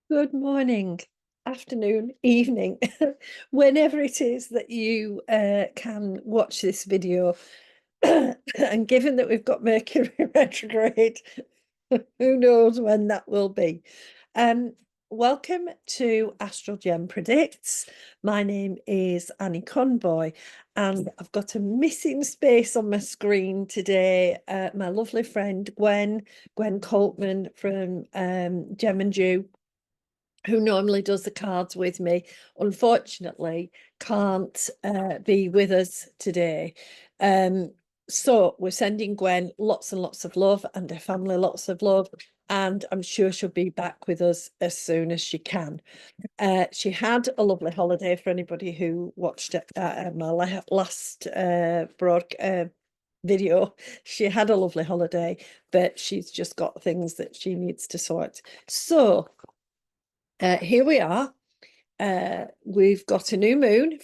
Good morning, afternoon, evening, whenever it is that you can watch this video. And given that we've got Mercury retrograde, who knows when that will be. Um, Welcome to AstralGem Predicts. My name is Annie Conboy, and I've got a missing space on my screen today. My lovely friend Gwen Coltman from Gem and Jew, who normally does the cards with me, unfortunately can't be with us today. So we're sending Gwen lots and lots of love, and her family lots of love, and I'm sure she'll be back with us as soon as she can. She had a lovely holiday. For anybody who watched my last video, she had a lovely holiday, but she's just got things that she needs to sort. So here we are. We've got a new moon,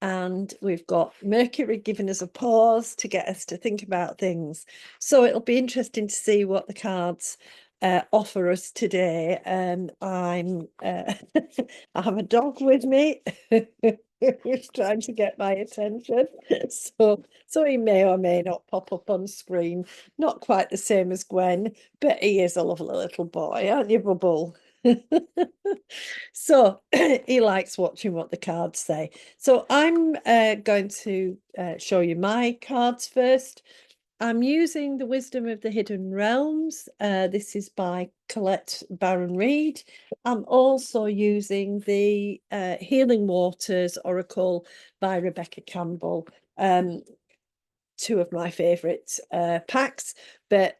and we've got Mercury giving us a pause to get us to think about things. So it'll be interesting to see what the cards offer us today. I have a dog with me who's trying to get my attention. So he may or may not pop up on screen. Not quite the same as Gwen, but he is a lovely little boy, aren't you, Bubble? So he likes watching what the cards say. So I'm going to show you my cards first. I'm using the Wisdom of the Hidden Realms. This is by Colette Baron Reid. I'm also using the Healing Waters Oracle by Rebecca Campbell. Two of my favourite packs, but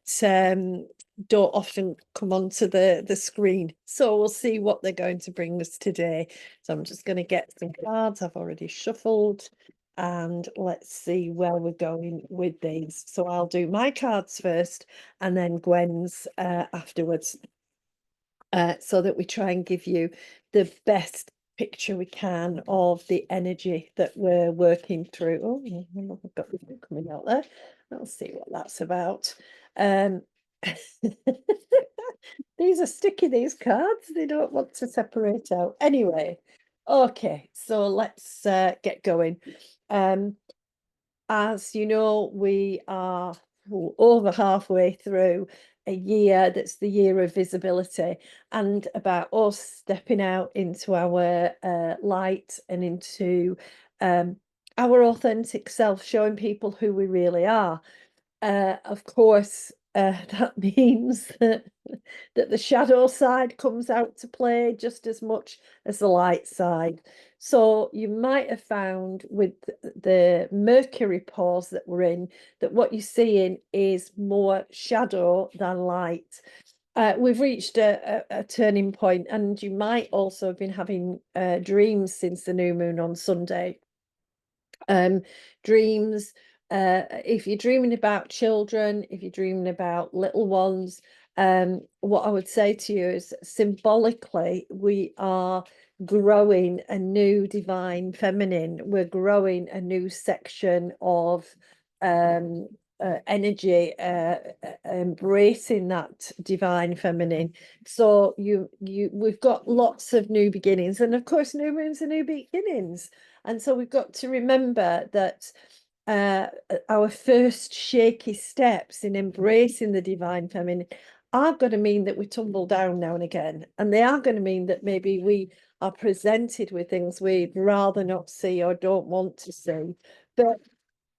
don't often come onto the screen. So we'll see what they're going to bring us today. So I'm just going to get some cards I've already shuffled, and let's see where we're going with these. So I'll do my cards first and then Gwen's afterwards, so that we try and give you the best picture we can of the energy that we're working through. Oh, I've got the coming out there. Let's see what that's about. These are sticky, these cards. They don't want to separate out. Anyway, okay, so let's get going. As you know, we are over halfway through a year that's the year of visibility, and about us stepping out into our light and into our authentic self, showing people who we really are. Of course, that means that the shadow side comes out to play just as much as the light side. So you might have found with the Mercury pause that we're in, that what you're seeing is more shadow than light. We've reached a turning point, and you might also have been having dreams since the new moon on Sunday. Dreams, if you're dreaming about children, if you're dreaming about little ones, what I would say to you is, symbolically, we are growing a new divine feminine. We're growing a new section of energy, embracing that divine feminine. So we've got lots of new beginnings, and of course new moons are new beginnings. And so we've got to remember that our first shaky steps in embracing the divine feminine are going to mean that we tumble down now and again. And they are going to mean that maybe we are presented with things we'd rather not see or don't want to see. But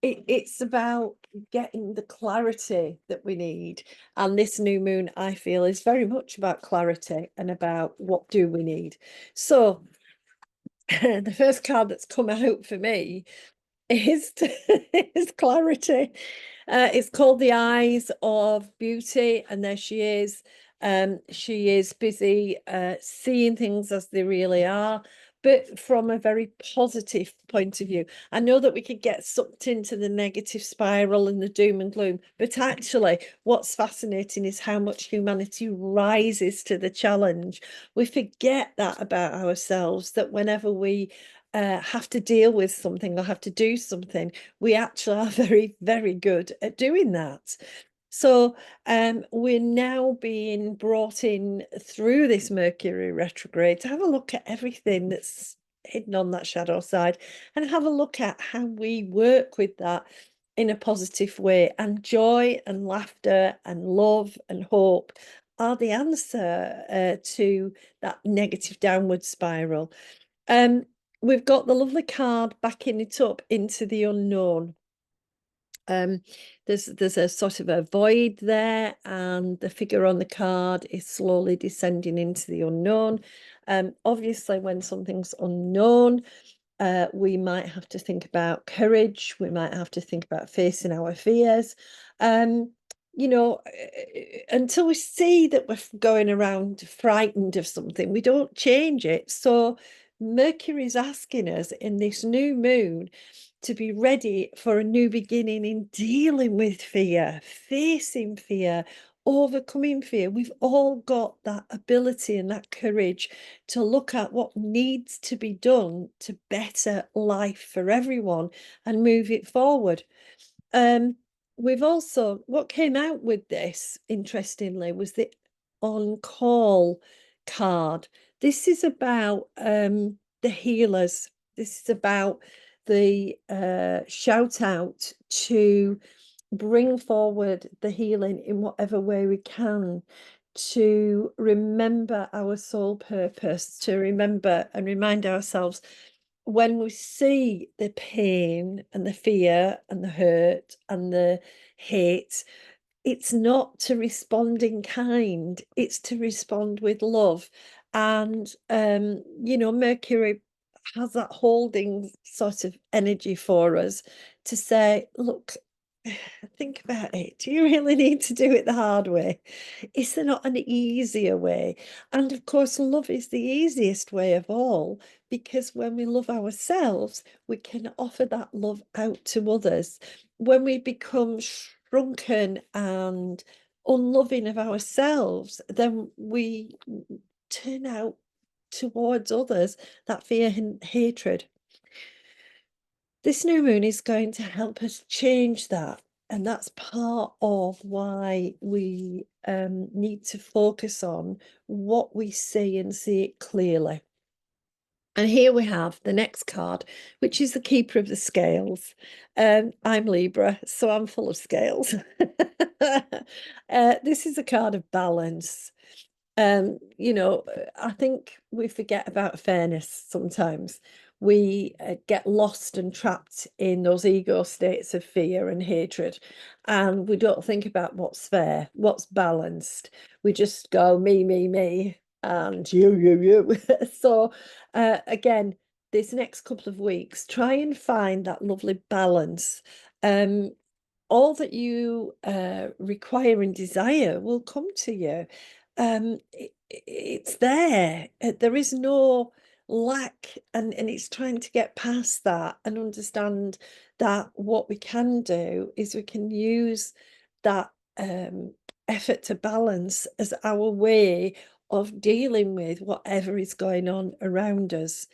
it's about getting the clarity that we need. And this new moon, I feel, is very much about clarity and about what do we need. So the first card that's come out for me is is clarity. It's called the Eyes of Beauty, and there she is. She is busy seeing things as they really are, but from a very positive point of view. I know that we could get sucked into the negative spiral and the doom and gloom, but actually what's fascinating is how much humanity rises to the challenge. We forget that about ourselves, that whenever we have to deal with something or have to do something, we actually are very, very good at doing that. So we're now being brought in through this Mercury retrograde to have a look at everything that's hidden on that shadow side and have a look at how we work with that in a positive way. And joy and laughter and love and hope are the answer to that negative downward spiral. We've got the lovely card backing it up into the unknown. There's a sort of a void there, and the figure on the card is slowly descending into the unknown. Obviously, when something's unknown, we might have to think about courage. We might have to think about facing our fears. You know, until we see that we're going around frightened of something, we don't change it. So Mercury's asking us in this new moon to be ready for a new beginning in dealing with fear, facing fear, overcoming fear. We've all got that ability and that courage to look at what needs to be done to better life for everyone and move it forward. We've also, what came out with this, interestingly, was the on call card. This is about the healers. This is about the shout out to bring forward the healing in whatever way we can, to remember our soul purpose, to remember and remind ourselves when we see the pain and the fear and the hurt and the hate, it's not to respond in kind, it's to respond with love. And you know, Mercury has that holding sort of energy for us to say, look, think about it. Do you really need to do it the hard way? Is there not an easier way? And of course, love is the easiest way of all, because when we love ourselves, we can offer that love out to others. When we become shrunken and unloving of ourselves, then we turn out towards others that fear and hatred. This new moon is going to help us change that. And that's part of why we need to focus on what we see and see it clearly. And here we have the next card, which is the Keeper of the Scales. I'm Libra, so I'm full of scales. This is a card of balance. You know, I think we forget about fairness sometimes. We get lost and trapped in those ego states of fear and hatred, and we don't think about what's fair, what's balanced. We just go me, and you. So, again, this next couple of weeks, try and find that lovely balance. All that you require and desire will come to you. It's there. There is no lack, and it's trying to get past that and understand that what we can do is we can use that effort to balance as our way of dealing with whatever is going on around us.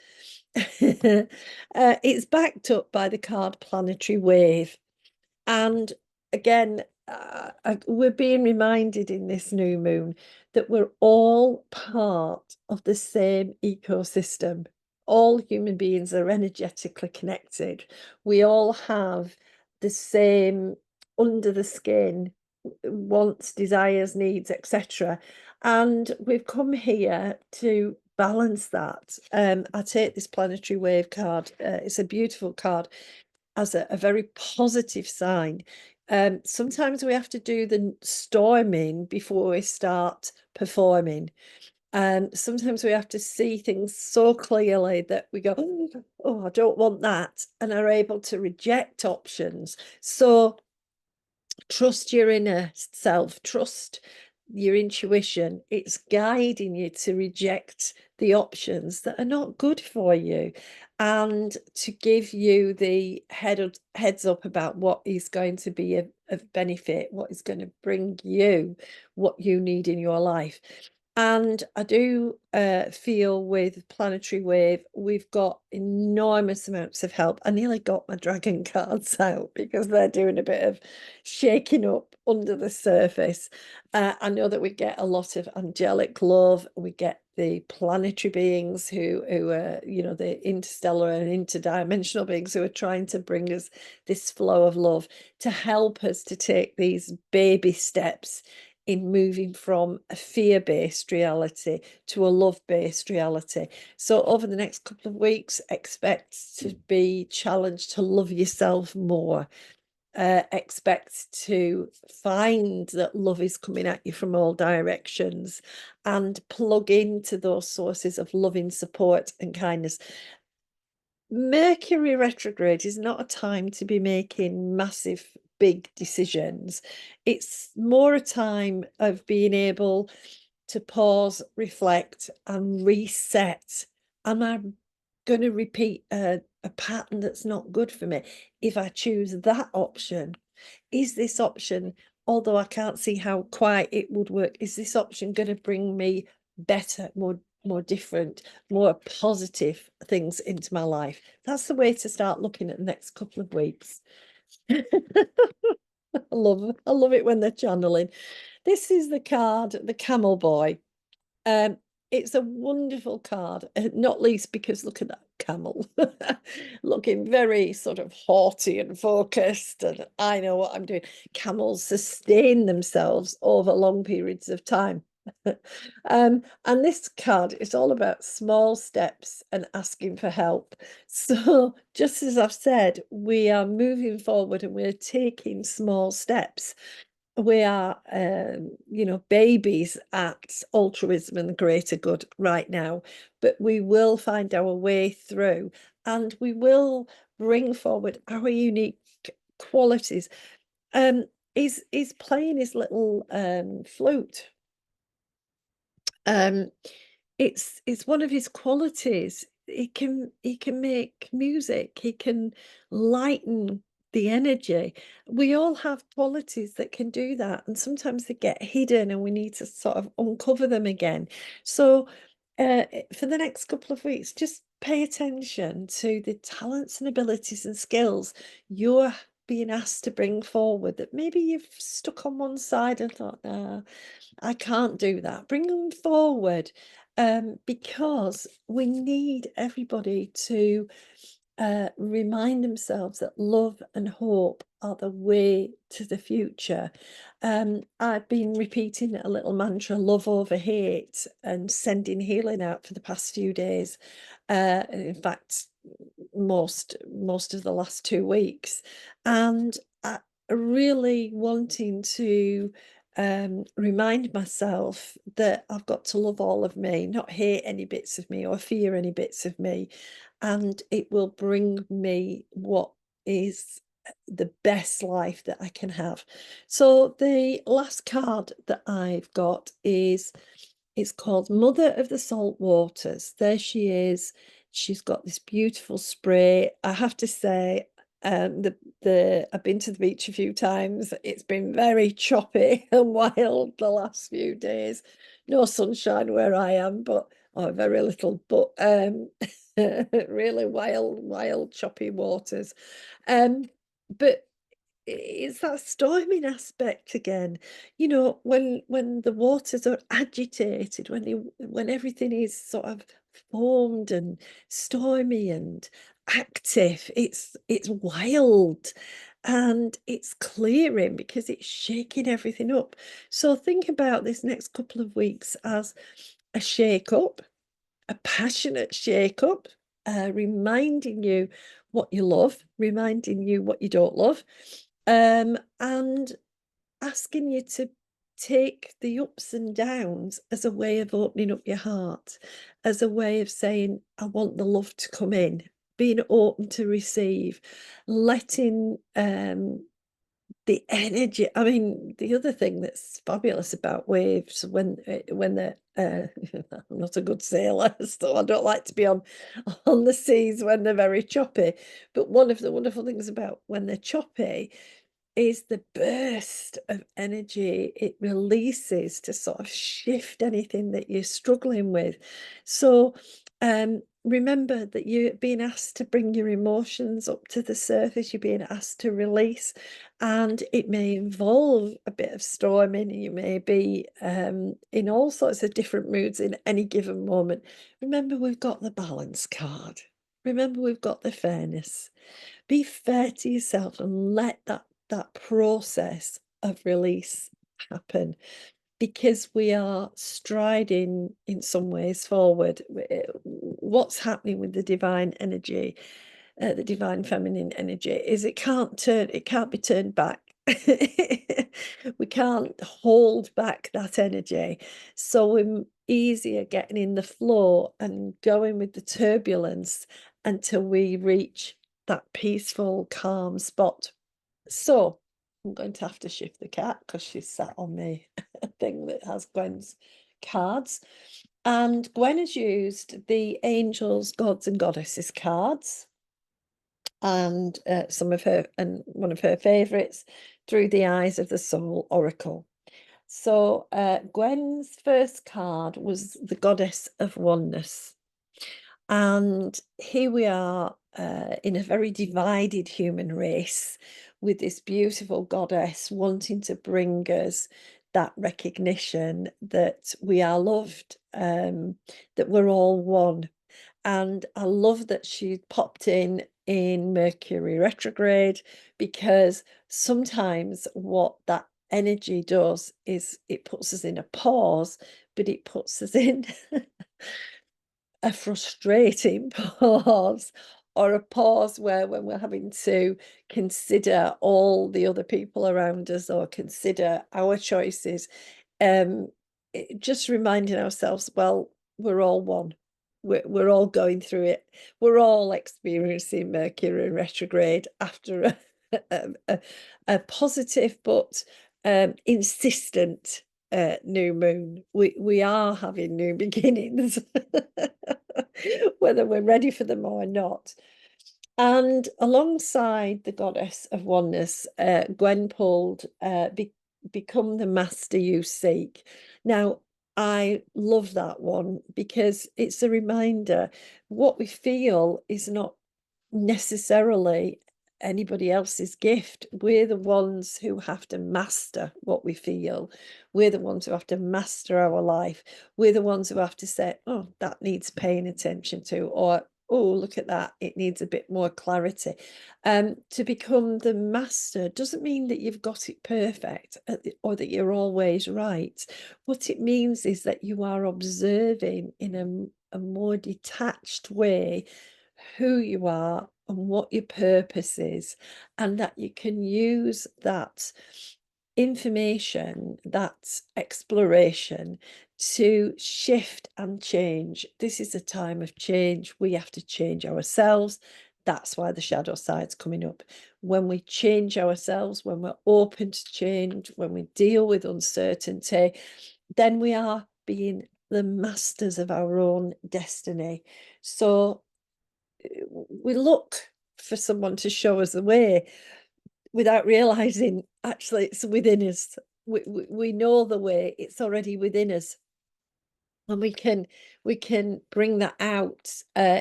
It's backed up by the card Planetary Wave. And again, we're being reminded in this new moon that we're all part of the same ecosystem. All human beings are energetically connected. We all have the same under the skin wants, desires, needs, etc. And we've come here to balance that. I take this Planetary Wave card. It's a beautiful card as a very positive sign. Sometimes we have to do the storming before we start performing. Sometimes we have to see things so clearly that we go, oh, I don't want that, and are able to reject options. So trust your inner self, trust your intuition. It's guiding you to reject the options that are not good for you, and to give you the heads up about what is going to be of benefit, what is going to bring you what you need in your life. And I do feel with Planetary Wave, we've got enormous amounts of help. I nearly got my dragon cards out because they're doing a bit of shaking up under the surface. I know that we get a lot of angelic love. We get the planetary beings who are, you know, the interstellar and interdimensional beings who are trying to bring us this flow of love to help us to take these baby steps in moving from a fear-based reality to a love-based reality. So over the next couple of weeks, expect to be challenged to love yourself more. Expect to find that love is coming at you from all directions and plug into those sources of loving support and kindness. Mercury retrograde is not a time to be making massive, big decisions. It's more a time of being able to pause, reflect, and reset. Am I going to repeat a pattern that's not good for me? If I choose that option, is this option, although I can't see how quite it would work, is this option going to bring me better, more different, more positive things into my life? That's the way to start looking at the next couple of weeks. I love it when they're channeling. This is the card, the Camel Boy. Um, it's a wonderful card, not least because look at that camel looking very sort of haughty and focused, and I know what I'm doing. Camels sustain themselves over long periods of time. And this card is all about small steps and asking for help. So just as I've said, we are moving forward and we're taking small steps. We are, you know, babies at altruism and the greater good right now, but we will find our way through and we will bring forward our unique qualities. He's playing his little flute. Um, it's one of his qualities. He can make music. He can lighten the energy. We all have qualities that can do that, and sometimes they get hidden, and we need to sort of uncover them again. So, for the next couple of weeks, just pay attention to the talents and abilities and skills you're being asked to bring forward that maybe you've stuck on one side and thought, nah, I can't do that. Bring them forward, because we need everybody to remind themselves that love and hope are the way to the future. I've been repeating a little mantra, love over hate, and sending healing out for the past few days. In fact, most of the last 2 weeks, and really wanting to remind myself that I've got to love all of me, not hate any bits of me or fear any bits of me, and it will bring me what is the best life that I can have. So the last card that I've got is, it's called Mother of the Salt Waters. There she is. She's got this beautiful spray. I have to say, the I've been to the beach a few times. It's been very choppy and wild the last few days. No sunshine where I am, but very little, but really wild, choppy waters. But it's that storming aspect again. You know, when the waters are agitated, when everything is sort of formed and stormy and active, it's wild and it's clearing because it's shaking everything up. So think about this next couple of weeks as a shake up, a passionate shake up, reminding you what you love, reminding you what you don't love, and asking you to take the ups and downs as a way of opening up your heart, as a way of saying, I want the love to come in, being open to receive, letting the energy. I mean, the other thing that's fabulous about waves when they're I'm not a good sailor, so I don't like to be on the seas when they're very choppy. But one of the wonderful things about when they're choppy is the burst of energy it releases to sort of shift anything that you're struggling with. So remember that you're being asked to bring your emotions up to the surface, you're being asked to release, and it may involve a bit of storming. You may be in all sorts of different moods in any given moment. Remember, we've got the balance card. Remember, we've got the fairness. Be fair to yourself and let that process of release happen, because we are striding in some ways forward. What's happening with the divine energy, the divine feminine energy, is it can't be turned back. We can't hold back that energy. So we're easier getting in the flow and going with the turbulence until we reach that peaceful, calm spot. So I'm going to have to shift the cat because she's sat on me thing that has Gwen's cards. And Gwen has used the angels, gods, and goddesses cards, and some of her, and one of her favorites, through the eyes of the soul oracle. So Gwen's first card was the goddess of oneness. And here we are in a very divided human race, with this beautiful goddess wanting to bring us that recognition that we are loved, that we're all one. And I love that she popped in Mercury retrograde, because sometimes what that energy does is it puts us in a pause, but it puts us in a frustrating pause, or a pause where, when we're having to consider all the other people around us or consider our choices, just reminding ourselves, well, we're all one. We're all going through it. We're all experiencing Mercury retrograde after a positive but insistent new moon. We are having new beginnings, whether we're ready for them or not. And alongside the goddess of oneness, Gwen pulled become the master you seek. Now, I love that one, because it's a reminder what we feel is not necessarily anybody else's gift. We're the ones who have to master what we feel. We're the ones who have to master our life. We're the ones who have to say, oh, that needs paying attention to, or oh, look at that, it needs a bit more clarity. To become the master doesn't mean that you've got it perfect, or that you're always right. What it means is that you are observing in a more detached way who you are and what your purpose is, and that you can use that information, that exploration, to shift and change. This is a time of change. We have to change ourselves. That's why the shadow side's coming up. When we change ourselves, when we're open to change, when we deal with uncertainty, then we are being the masters of our own destiny. So we look for someone to show us the way without realizing actually it's within us. We know the way, it's already within us, and we can bring that out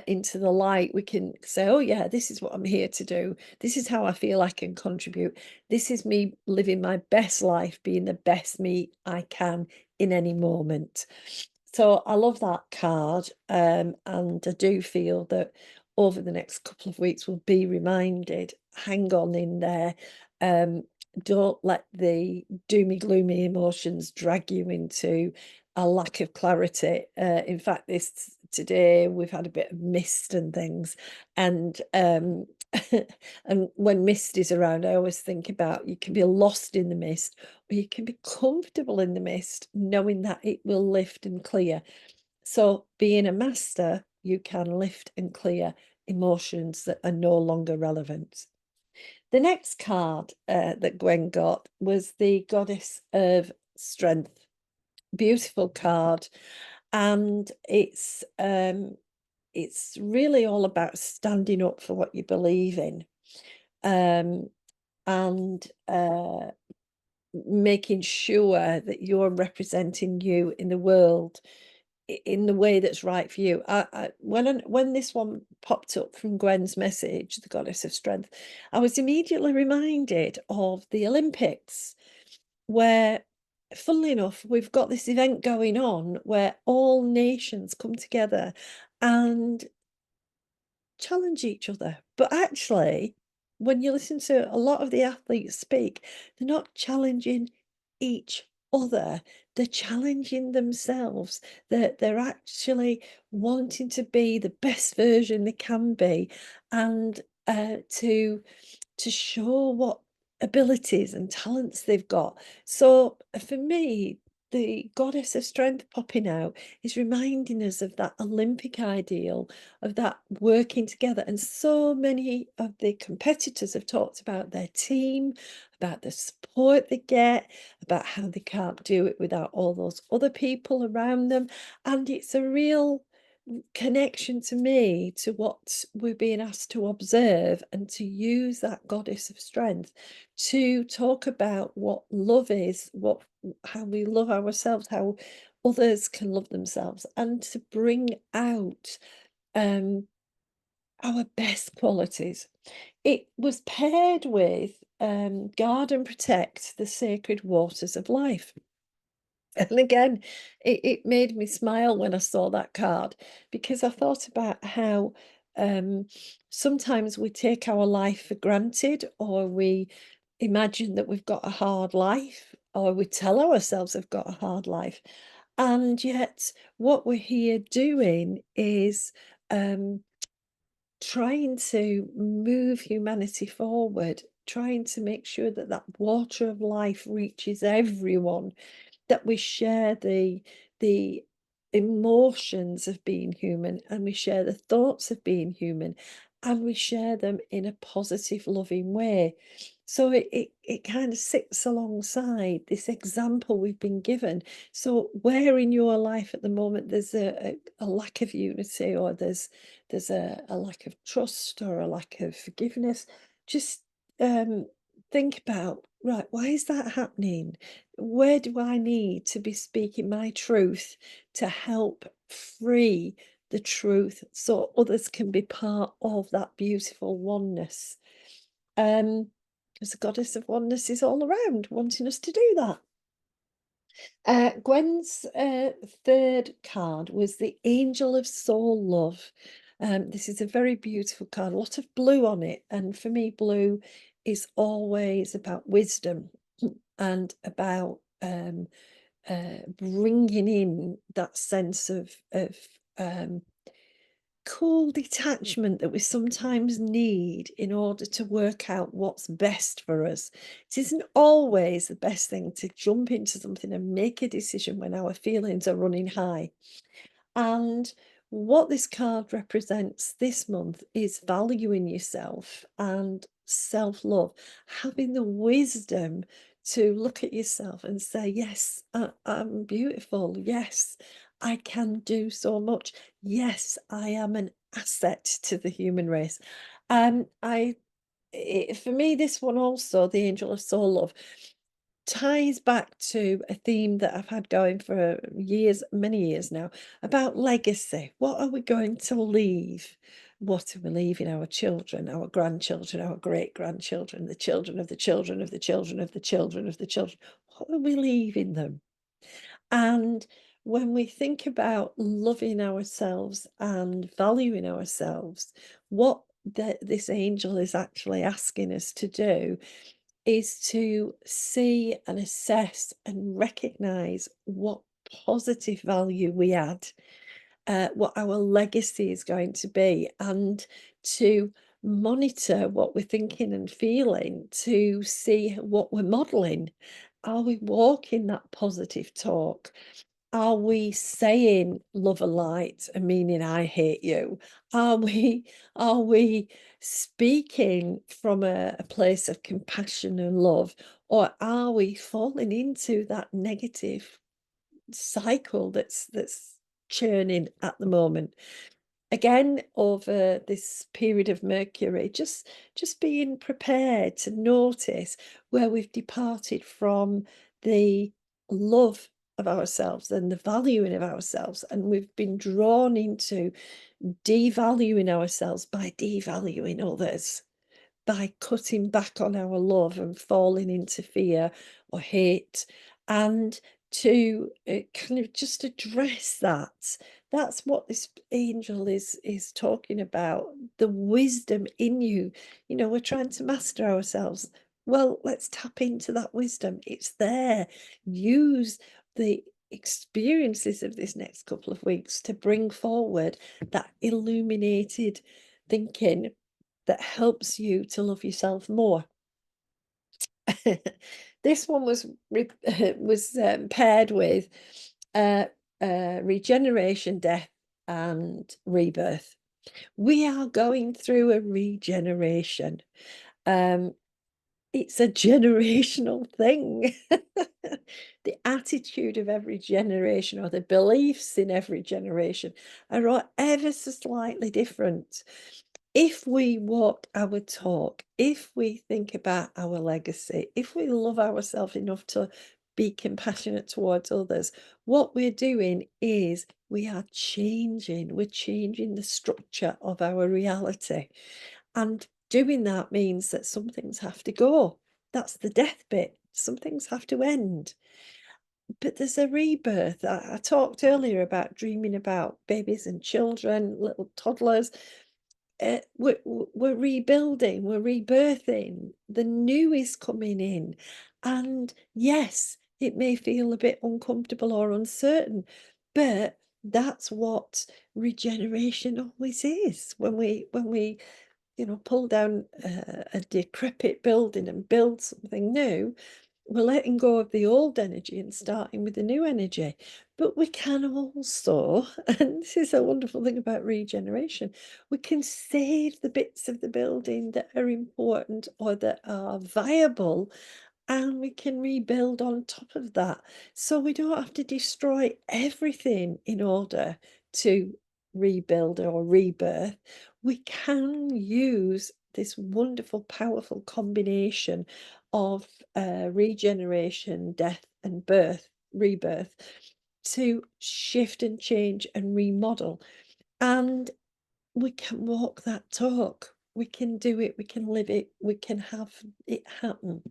into the light. We can say, oh yeah, this is what I'm here to do. This is how I feel I can contribute. This is me living my best life, being the best me I can in any moment. So I love that card, and I do feel that over the next couple of weeks we'll be reminded, hang on in there. Don't let the doomy gloomy emotions drag you into a lack of clarity. In fact, this today we've had a bit of mist and things, and and when mist is around, I always think about, you can be lost in the mist, or you can be comfortable in the mist, knowing that it will lift and clear. So being a master, you can lift and clear emotions that are no longer relevant. The next card that Gwen got was the goddess of strength. Beautiful card, and it's really all about standing up for what you believe in. and making sure that you're representing you in the world in the way that's right for you. When this one popped up from Gwen's message, the goddess of strength, I was immediately reminded of the Olympics, where, funnily enough, we've got this event going on where all nations come together and challenge each other. But actually, when you listen to a lot of the athletes speak, they're not challenging each other, they're challenging themselves. They're actually wanting to be the best version they can be, and to show what abilities and talents they've got. So for me, the goddess of strength popping out is reminding us of that Olympic ideal, of that working together. And so many of the competitors have talked about their team, about the support they get, about how they can't do it without all those other people around them. And it's a real connection to me to what we're being asked to observe, and to use that goddess of strength to talk about what love is, what how we love ourselves, how others can love themselves, and to bring out um our best qualities. It was paired with guard and protect the sacred waters of life. And again, it made me smile when I saw that card, because I thought about how um, sometimes we take our life for granted, or we imagine that we've got a hard life, or we tell ourselves we've got a hard life. And yet, what we're here doing is um, trying to move humanity forward, trying to make sure that that water of life reaches everyone, that we share the emotions of being human, and we share the thoughts of being human, and we share them in a positive, loving way. So it kind of sits alongside this example we've been given. So where in your life at the moment there's a lack of unity, or there's a lack of trust, or a lack of forgiveness, just um think about, right, why is that happening? Where do I need to be speaking my truth to help free the truth, so others can be part of that beautiful oneness? Because the goddess of oneness is all around wanting us to do that. Gwen's third card was the Angel of Soul Love. This is a very beautiful card, a lot of blue on it. And for me, blue is always about wisdom and about bringing in that sense of um, cool detachment that we sometimes need in order to work out what's best for us. It isn't always the best thing to jump into something and make a decision when our feelings are running high. And what this card represents this month is valuing yourself and self-love, having the wisdom to look at yourself and say, yes, I'm beautiful. Yes, I can do so much. Yes, I am an asset to the human race. For me, this one also, the Angel of Soul Love, ties back to a theme that I've had going for years, many years now, about legacy. What are we going to leave? What are we leaving our children, our grandchildren, our great grandchildren, the children of the children of the children of the children of the children? What are we leaving them? And when we think about loving ourselves and valuing ourselves, what this angel is actually asking us to do is to see and assess and recognize what positive value we add, what our legacy is going to be, and to monitor what we're thinking and feeling to see what we're modeling. Are we walking that positive talk? Are we saying love and light and meaning I hate you? Are we speaking from a place of compassion and love? Or are we falling into that negative cycle that's churning at the moment? again, over this period of Mercury, just being prepared to notice where we've departed from the love of ourselves and the valuing of ourselves, and we've been drawn into devaluing ourselves by devaluing others, by cutting back on our love and falling into fear or hate, and to kind of just address that. That's what this angel is talking about, the wisdom in you. You know, we're trying to master ourselves. Well, let's tap into that wisdom. It's there. Use the experiences of this next couple of weeks to bring forward that illuminated thinking that helps you to love yourself more. This one was paired with regeneration, death, and rebirth. We are going through a regeneration. It's a generational thing. The attitude of every generation, or the beliefs in every generation, are ever so slightly different. If we walk our talk, if we think about our legacy, if we love ourselves enough to be compassionate towards others, what we're doing is we are changing. We're changing the structure of our reality. And doing that means that some things have to go. That's the death bit. Some things have to end. But there's a rebirth. I talked earlier about dreaming about babies and children, little toddlers. We're rebuilding, we're rebirthing. The new is coming in. And yes, it may feel a bit uncomfortable or uncertain, but that's what regeneration always is. When we pull down a decrepit building and build something new, we're letting go of the old energy and starting with the new energy. But we can also, and this is a wonderful thing about regeneration, we can save the bits of the building that are important or that are viable, and we can rebuild on top of that. So we don't have to destroy everything in order to rebuild or rebirth. We can use this wonderful, powerful combination of regeneration, death, and rebirth, to shift and change and remodel. And we can walk that talk. We can do it. We can live it. We can have it happen.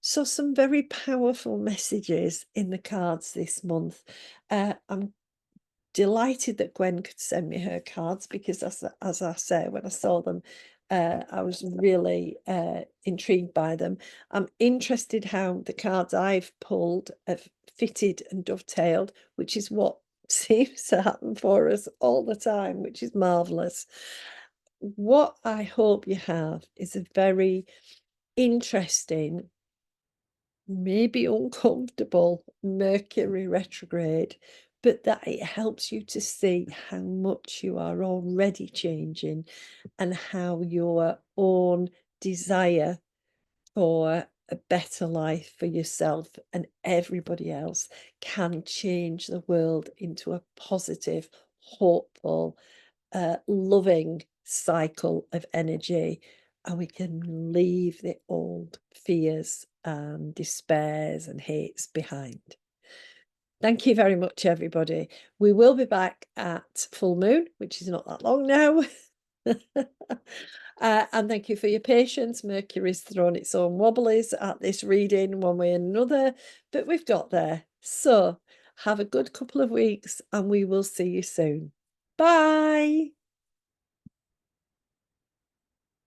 So some very powerful messages in the cards this month. I'm delighted that Gwen could send me her cards, because as I say, when I saw them, I was really intrigued by them. I'm interested how the cards I've pulled have fitted and dovetailed, which is what seems to happen for us all the time, which is marvelous. What I hope you have is a very interesting, maybe uncomfortable Mercury retrograde, but that it helps you to see how much you are already changing, and how your own desire for a better life for yourself and everybody else can change the world into a positive, hopeful, loving cycle of energy, and we can leave the old fears and despairs and hates behind. Thank you very much, everybody. We will be back at full moon, which is not that long now. And thank you for your patience. Mercury's thrown its own wobblies at this reading one way or another, but we've got there. So have a good couple of weeks, and we will see you soon. Bye.